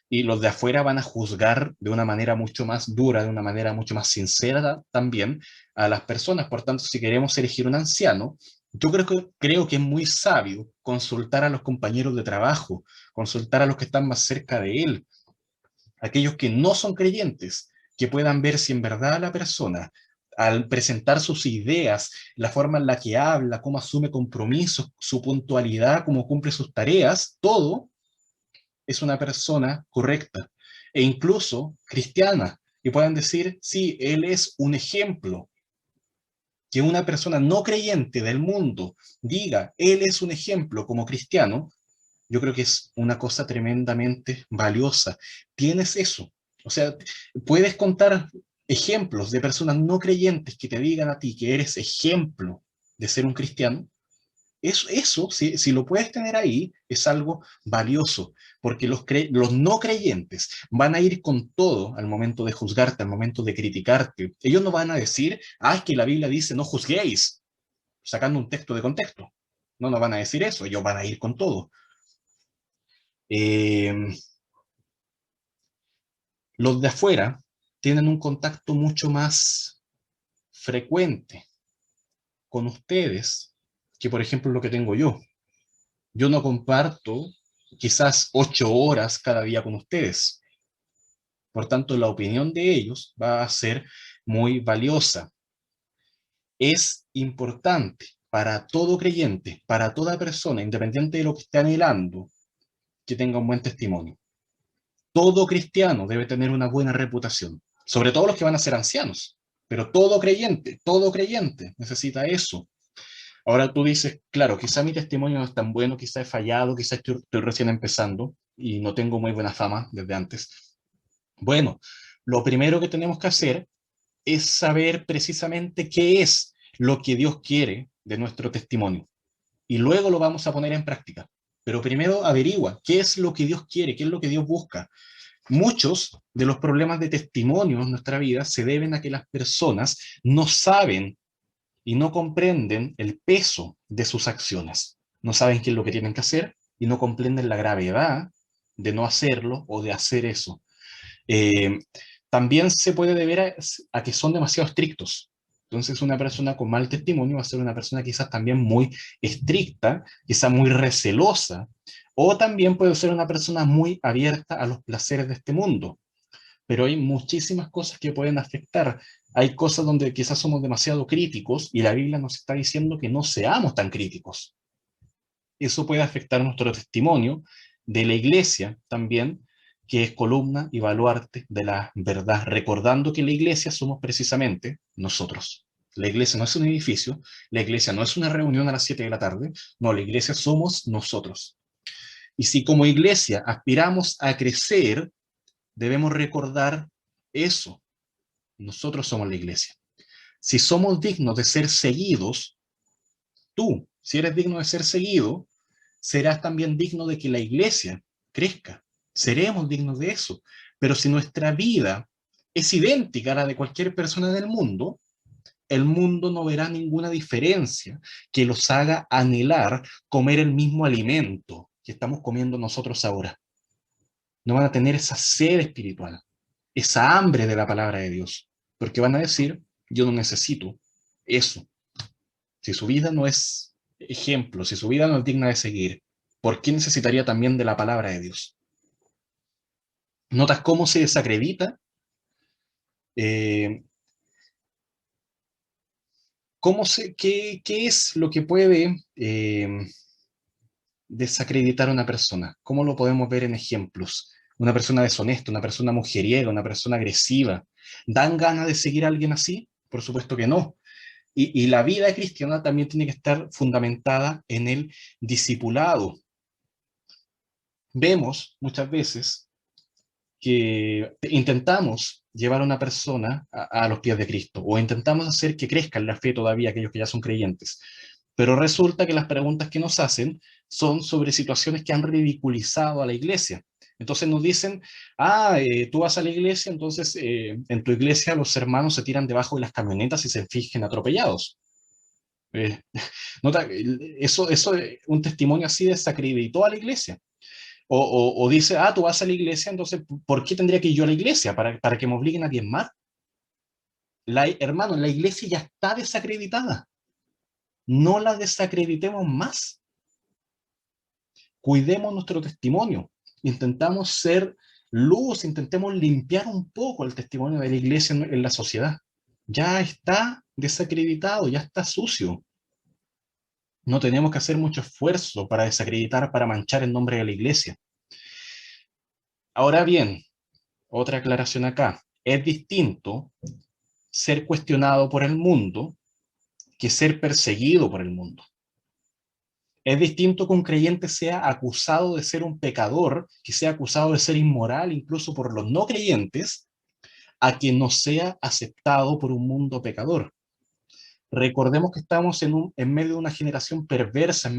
Y los de afuera van a juzgar de una manera mucho más dura, de una manera mucho más sincera también a las personas. Por tanto, si queremos elegir un anciano, yo creo que es muy sabio consultar a los compañeros de trabajo, consultar a los que están más cerca de él, aquellos que no son creyentes, que puedan ver si en verdad la persona, al presentar sus ideas, la forma en la que habla, cómo asume compromisos, su puntualidad, cómo cumple sus tareas, todo es una persona correcta e incluso cristiana, y puedan decir, sí, él es un ejemplo. Que una persona no creyente del mundo diga, él es un ejemplo como cristiano, yo creo que es una cosa tremendamente valiosa. Tienes eso. O sea, puedes contar ejemplos de personas no creyentes que te digan a ti que eres ejemplo de ser un cristiano. Eso si lo puedes tener ahí, es algo valioso, porque los no creyentes van a ir con todo al momento de juzgarte, al momento de criticarte. Ellos no van a decir, es que la Biblia dice no juzguéis, sacando un texto de contexto. No van a decir eso, ellos van a ir con todo. Eh, los de afuera tienen un contacto mucho más frecuente con ustedes que, por ejemplo, lo que tengo yo. Yo no comparto quizás 8 horas cada día con ustedes. Por tanto, la opinión de ellos va a ser muy valiosa. Es importante para todo creyente, para toda persona, independiente de lo que esté anhelando, que tenga un buen testimonio. Todo cristiano debe tener una buena reputación, sobre todo los que van a ser ancianos, pero todo creyente necesita eso. Ahora tú dices, claro, quizá mi testimonio no es tan bueno, quizá he fallado, quizá estoy recién empezando y no tengo muy buena fama desde antes. Bueno, lo primero que tenemos que hacer es saber precisamente qué es lo que Dios quiere de nuestro testimonio. Y luego lo vamos a poner en práctica. Pero primero averigua qué es lo que Dios quiere, qué es lo que Dios busca. Muchos de los problemas de testimonio en nuestra vida se deben a que las personas no saben y no comprenden el peso de sus acciones. No saben qué es lo que tienen que hacer y no comprenden la gravedad de no hacerlo o de hacer eso. Eh, También se puede deber a que son demasiado estrictos. Entonces una persona con mal testimonio va a ser una persona quizás también muy estricta, quizás muy recelosa, o también puede ser una persona muy abierta a los placeres de este mundo. Pero hay muchísimas cosas que pueden afectar. Hay cosas donde quizás somos demasiado críticos y la Biblia nos está diciendo que no seamos tan críticos. Eso puede afectar nuestro testimonio de la iglesia también, que es columna y baluarte de la verdad, recordando que la iglesia somos precisamente nosotros. La iglesia no es un edificio, la iglesia no es una reunión a las 7 de la tarde, no, la iglesia somos nosotros. Y si como iglesia aspiramos a crecer, debemos recordar eso. Nosotros somos la iglesia. Si somos dignos de ser seguidos, tú, si eres digno de ser seguido, serás también digno de que la iglesia crezca. Seremos dignos de eso. Pero si nuestra vida es idéntica a la de cualquier persona del mundo, el mundo no verá ninguna diferencia que los haga anhelar comer el mismo alimento que estamos comiendo nosotros ahora. No van a tener esa sed espiritual, esa hambre de la palabra de Dios, porque van a decir, yo no necesito eso. Si su vida no es ejemplo, si su vida no es digna de seguir, ¿por qué necesitaría también de la palabra de Dios? ¿Notas cómo se desacredita? Eh, ¿Qué es lo que puede desacreditar a una persona? ¿Cómo lo podemos ver en ejemplos? Una persona deshonesta, una persona mujeriega, una persona agresiva. ¿Dan ganas de seguir a alguien así? Por supuesto que no. Y la vida cristiana también tiene que estar fundamentada en el discipulado. Vemos muchas veces que intentamos llevar a una persona a los pies de Cristo o intentamos hacer que crezca en la fe todavía aquellos que ya son creyentes. Pero resulta que las preguntas que nos hacen son sobre situaciones que han ridiculizado a la iglesia. Entonces nos dicen, tú vas a la iglesia, entonces en tu iglesia los hermanos se tiran debajo de las camionetas y se fijen atropellados. Eh, nota, eso, un testimonio así desacreditó a la iglesia. O dice, tú vas a la iglesia, entonces, ¿por qué tendría que ir yo a la iglesia? ¿Para que me obliguen a diezmar? Hermano, la iglesia ya está desacreditada. No la desacreditemos más. Cuidemos nuestro testimonio. Intentamos ser luz, intentemos limpiar un poco el testimonio de la iglesia en la sociedad. Ya está desacreditado, ya está sucio. No tenemos que hacer mucho esfuerzo para desacreditar, para manchar el nombre de la iglesia. Ahora bien, otra aclaración acá. Es distinto ser cuestionado por el mundo que ser perseguido por el mundo. Es distinto que un creyente sea acusado de ser un pecador, que sea acusado de ser inmoral incluso por los no creyentes, a que no sea aceptado por un mundo pecador. Recordemos que estamos en medio de una generación perversa, en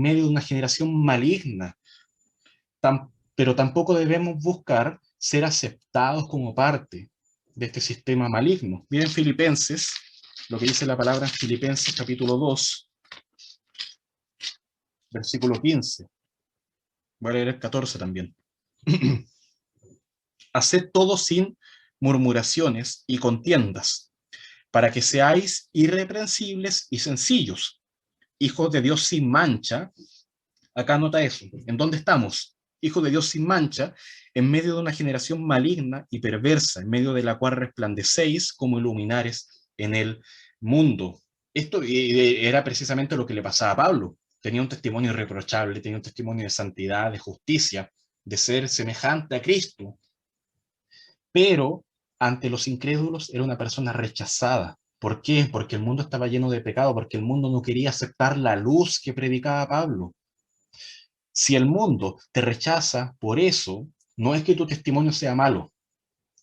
medio de una generación maligna, pero tampoco debemos buscar ser aceptados como parte de este sistema maligno. Miren Filipenses, lo que dice la palabra en Filipenses capítulo 2, versículo 15. Voy a leer el 14 también. Haced todo sin murmuraciones y contiendas, para que seáis irreprensibles y sencillos, hijos de Dios sin mancha. Acá nota eso. ¿En dónde estamos? Hijos de Dios sin mancha, en medio de una generación maligna y perversa, en medio de la cual resplandecéis como iluminares en el mundo. Esto era precisamente lo que le pasaba a Pablo. Tenía un testimonio irreprochable, tenía un testimonio de santidad, de justicia, de ser semejante a Cristo, pero ante los incrédulos era una persona rechazada. ¿Por qué? Porque el mundo estaba lleno de pecado, porque el mundo no quería aceptar la luz que predicaba Pablo. Si el mundo te rechaza por eso, no es que tu testimonio sea malo,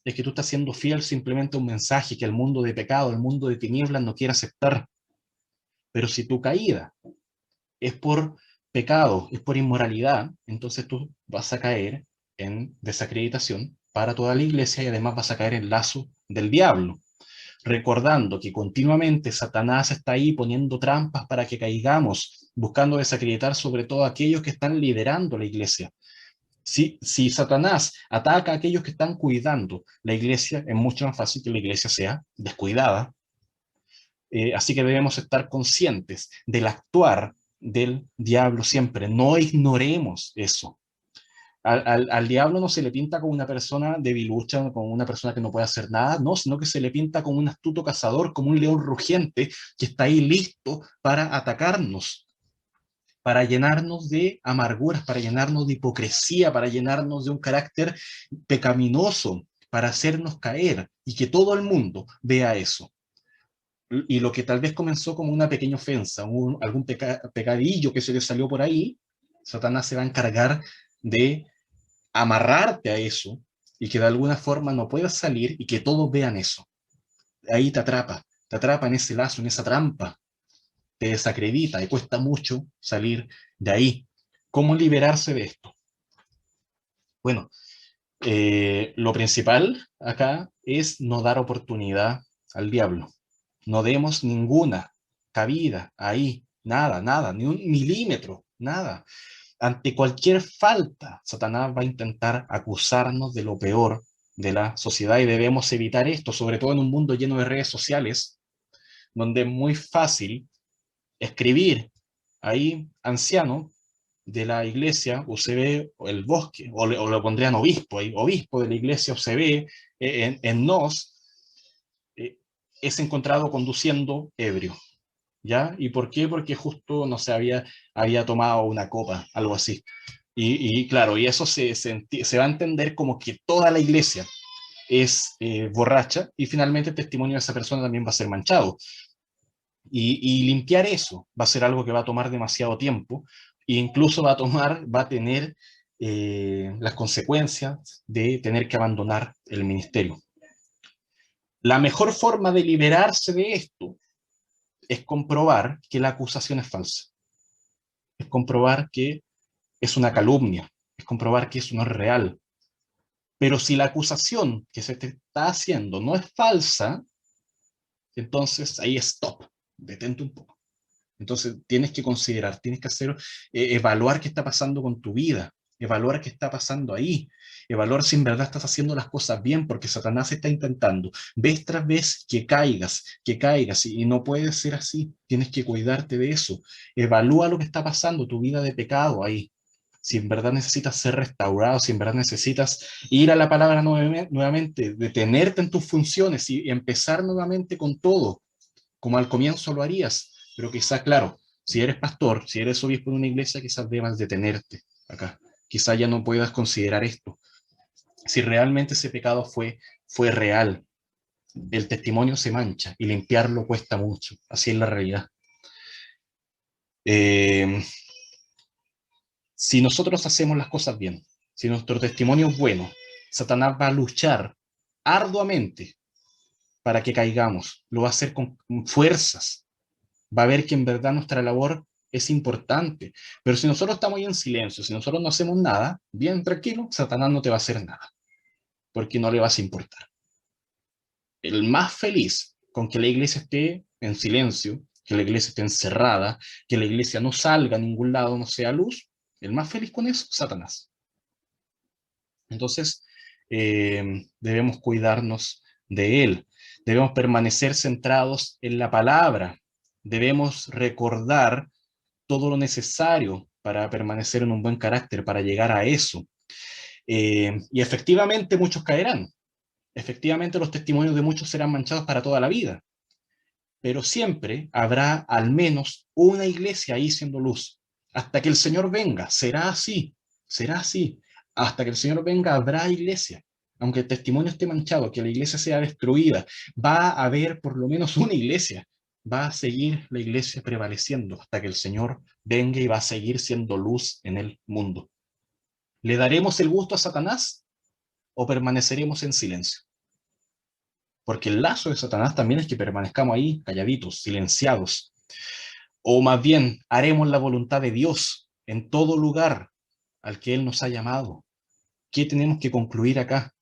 es que tú estás siendo fiel simplemente a un mensaje que el mundo de pecado, el mundo de tinieblas no quiere aceptar. Pero si tu caída es por pecado, es por inmoralidad, entonces tú vas a caer en desacreditación para toda la iglesia y además vas a caer en lazo del diablo, recordando que continuamente Satanás está ahí poniendo trampas para que caigamos, buscando desacreditar sobre todo a aquellos que están liderando la iglesia. Si Satanás ataca a aquellos que están cuidando la iglesia, es mucho más fácil que la iglesia sea descuidada. Así que debemos estar conscientes del actuar del diablo siempre. No ignoremos eso. Al diablo no se le pinta como una persona debilucha, como una persona que no puede hacer nada, no, sino que se le pinta como un astuto cazador, como un león rugiente que está ahí listo para atacarnos, para llenarnos de amarguras, para llenarnos de hipocresía, para llenarnos de un carácter pecaminoso, para hacernos caer y que todo el mundo vea eso. Y lo que tal vez comenzó como una pequeña ofensa, algún pecadillo que se le salió por ahí, Satanás se va a encargar de amarrarte a eso y que de alguna forma no puedas salir y que todos vean eso. Ahí te atrapa en ese lazo, en esa trampa, te desacredita y cuesta mucho salir de ahí. ¿Cómo liberarse de esto? Bueno, lo principal acá es no dar oportunidad al diablo. No demos ninguna cabida ahí, nada, nada, ni un milímetro, nada. Ante cualquier falta, Satanás va a intentar acusarnos de lo peor de la sociedad y debemos evitar esto, sobre todo en un mundo lleno de redes sociales, donde es muy fácil escribir ahí anciano de la iglesia UCB o el bosque, o lo pondrían obispo, ahí, obispo de la iglesia UCB en Nos, eh, es encontrado conduciendo ebrio. ¿Ya? ¿Y por qué? Porque justo, no sé, había tomado una copa, algo así. Y claro, y eso se va a entender como que toda la iglesia es borracha y finalmente el testimonio de esa persona también va a ser manchado. Y limpiar eso va a ser algo que va a tomar demasiado tiempo e incluso va a tener las consecuencias de tener que abandonar el ministerio. La mejor forma de liberarse de esto es comprobar que la acusación es falsa, es comprobar que es una calumnia, es comprobar que eso no es real. Pero si la acusación que se te está haciendo no es falsa, entonces ahí stop, detente un poco. Entonces tienes que considerar, tienes que hacer, evaluar qué está pasando con tu vida, evaluar qué está pasando ahí, evaluar si en verdad estás haciendo las cosas bien, porque Satanás está intentando vez tras vez que caigas, y no puede ser así, tienes que cuidarte de eso, evalúa lo que está pasando, tu vida de pecado ahí, si en verdad necesitas ser restaurado, si en verdad necesitas ir a la palabra nuevamente, detenerte en tus funciones y empezar nuevamente con todo, como al comienzo lo harías, pero quizá, claro, si eres pastor, si eres obispo de una iglesia, quizás debas detenerte acá. Quizá ya no puedas considerar esto. Si realmente ese pecado fue real, el testimonio se mancha y limpiarlo cuesta mucho. Así es la realidad. Eh, si nosotros hacemos las cosas bien, si nuestro testimonio es bueno, Satanás va a luchar arduamente para que caigamos. Lo va a hacer con fuerzas, va a ver que en verdad nuestra labor es importante. Pero si nosotros estamos ahí en silencio, si nosotros no hacemos nada, bien tranquilo, Satanás no te va a hacer nada, porque no le vas a importar. El más feliz con que la iglesia esté en silencio, que la iglesia esté encerrada, que la iglesia no salga a ningún lado, no sea luz, el más feliz con eso, Satanás. Entonces, debemos cuidarnos de él, debemos permanecer centrados en la palabra, debemos recordar todo lo necesario para permanecer en un buen carácter, para llegar a eso. Y efectivamente muchos caerán, efectivamente los testimonios de muchos serán manchados para toda la vida, pero siempre habrá al menos una iglesia ahí siendo luz. Hasta que el Señor venga, será así, será así. Hasta que el Señor venga, habrá iglesia. Aunque el testimonio esté manchado, que la iglesia sea destruida, va a haber por lo menos una iglesia. Va a seguir la iglesia prevaleciendo hasta que el Señor venga y va a seguir siendo luz en el mundo. ¿Le daremos el gusto a Satanás o permaneceremos en silencio? Porque el lazo de Satanás también es que permanezcamos ahí calladitos, silenciados. O más bien, haremos la voluntad de Dios en todo lugar al que Él nos ha llamado. ¿Qué tenemos que concluir acá?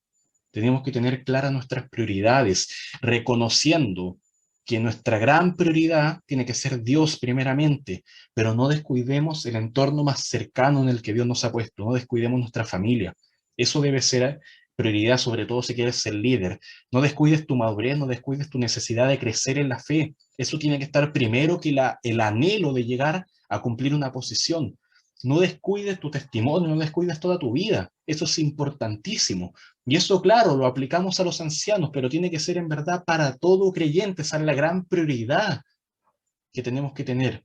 Tenemos que tener claras nuestras prioridades, reconociendo que nuestra gran prioridad tiene que ser Dios primeramente, pero no descuidemos el entorno más cercano en el que Dios nos ha puesto, no descuidemos nuestra familia. Eso debe ser prioridad, sobre todo si quieres ser líder. No descuides tu madurez, no descuides tu necesidad de crecer en la fe. Eso tiene que estar primero que el anhelo de llegar a cumplir una posición. No descuides tu testimonio, no descuides toda tu vida. Eso es importantísimo. Y eso, claro, lo aplicamos a los ancianos, pero tiene que ser en verdad para todo creyente. Esa es la gran prioridad que tenemos que tener.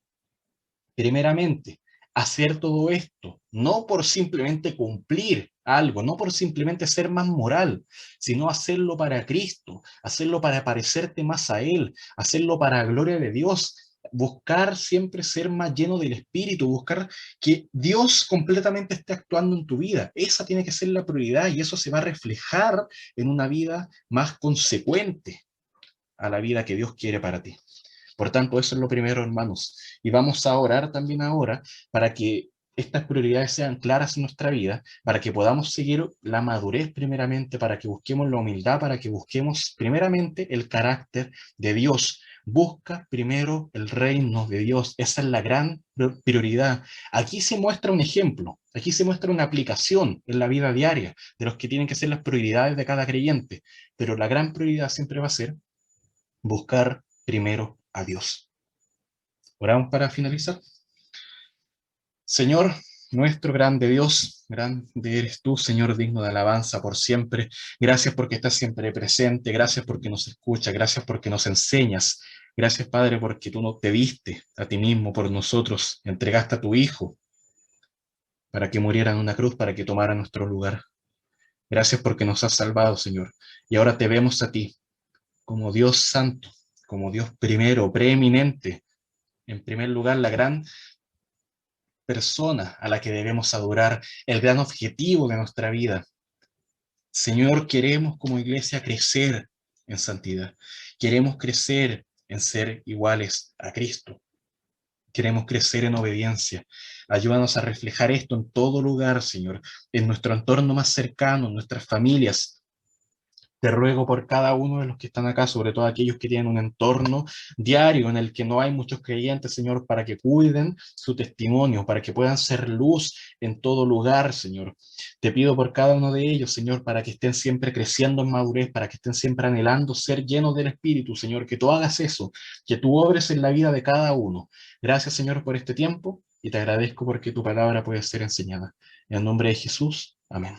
Primeramente, hacer todo esto, no por simplemente cumplir algo, no por simplemente ser más moral, sino hacerlo para Cristo, hacerlo para parecerte más a Él, hacerlo para la gloria de Dios, buscar siempre ser más lleno del Espíritu, buscar que Dios completamente esté actuando en tu vida. Esa tiene que ser la prioridad y eso se va a reflejar en una vida más consecuente a la vida que Dios quiere para ti. Por tanto, eso es lo primero, hermanos. Y vamos a orar también ahora para que estas prioridades sean claras en nuestra vida, para que podamos seguir la madurez primeramente, para que busquemos la humildad, para que busquemos primeramente el carácter de Dios. Busca primero el reino de Dios. Esa es la gran prioridad. Aquí se muestra un ejemplo, aquí se muestra una aplicación en la vida diaria de los que tienen que ser las prioridades de cada creyente, pero la gran prioridad siempre va a ser buscar primero a Dios. Oramos para finalizar. Señor, nuestro grande Dios, grande eres tú, Señor, digno de alabanza por siempre. Gracias porque estás siempre presente, gracias porque nos escuchas, gracias porque nos enseñas. Gracias, Padre, porque tú no te diste a ti mismo por nosotros, entregaste a tu Hijo para que muriera en una cruz, para que tomara nuestro lugar. Gracias porque nos has salvado, Señor. Y ahora te vemos a ti como Dios santo, como Dios primero, preeminente. En primer lugar, la gran persona a la que debemos adorar, el gran objetivo de nuestra vida. Señor, queremos como iglesia crecer en santidad. Queremos crecer en ser iguales a Cristo. Queremos crecer en obediencia. Ayúdanos a reflejar esto en todo lugar, Señor, en nuestro entorno más cercano, en nuestras familias. Te ruego por cada uno de los que están acá, sobre todo aquellos que tienen un entorno diario en el que no hay muchos creyentes, Señor, para que cuiden su testimonio, para que puedan ser luz en todo lugar, Señor. Te pido por cada uno de ellos, Señor, para que estén siempre creciendo en madurez, para que estén siempre anhelando ser llenos del Espíritu, Señor, que tú hagas eso, que tú obres en la vida de cada uno. Gracias, Señor, por este tiempo y te agradezco porque tu palabra puede ser enseñada. En el nombre de Jesús, amén.